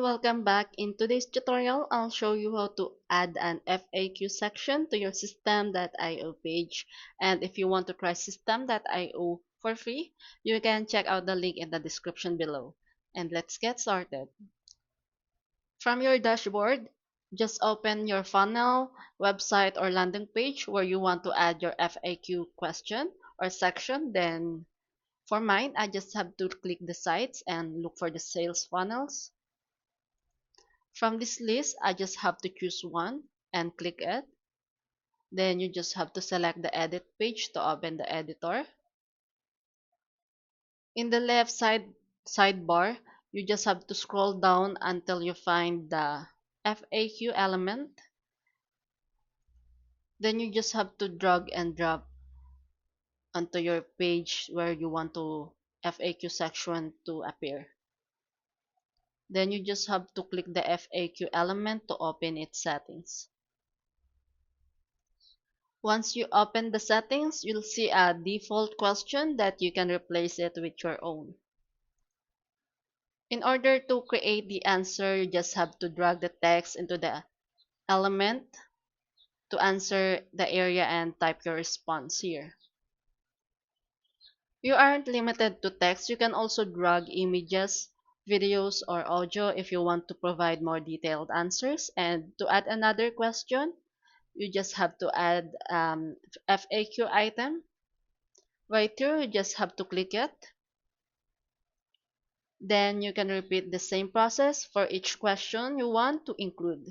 welcome back. In today's tutorial, I'll show you how to add an FAQ section to your System.io page. And if you want to try System.io for free, you can check out the link in the description below. And let's get started. From your dashboard, just open your funnel, website, or landing page where you want to add your FAQ question or section. Then for mine, I just have to click the sites and look for the sales funnels. From this list, I just have to choose one and click it. Then you just have to select the edit page to open the editor. In the left sidebar, you just have to scroll down until you find the FAQ element. Then you just have to drag and drop onto your page where you want to FAQ section to appear. Then you just have to click the FAQ element to open its settings. Once you open the settings, you'll see a default question that you can replace it with your own. In order to create the answer, you just have to drag the text into the element to answer the area and type your response here. You aren't limited to text. You can also drag images, videos, or audio if you want to provide more detailed answers. And to add another question, you just have to add FAQ item. Right here, you just have to click it. Then you can repeat the same process for each question you want to include.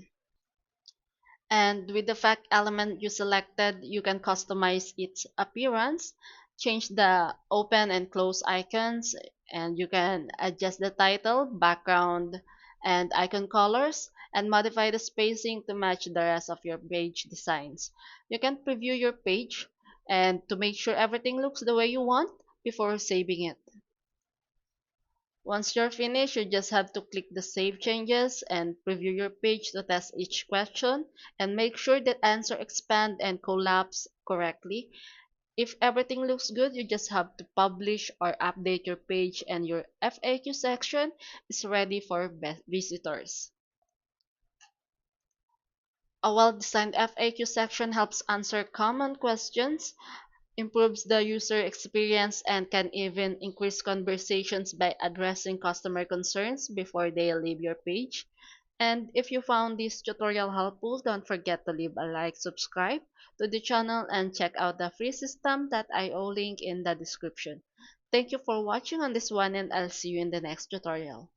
And with the fact element you selected, you can customize its appearance, change the open and close icons, and you can adjust the title, background, and icon colors, and modify the spacing to match the rest of your page designs. You can preview your page and to make sure everything looks the way you want before saving it. Once you're finished, you just have to click the Save Changes and preview your page to test each question and make sure that answer expand and collapse correctly. If everything looks good, you just have to publish or update your page and your FAQ section is ready for visitors. A well-designed FAQ section helps answer common questions, improves the user experience, and can even increase conversations by addressing customer concerns before they leave your page. And if you found this tutorial helpful, don't forget to leave a like, subscribe to the channel, and check out the free System.io link in the description. Thank you for watching on this one, and I'll see you in the next tutorial.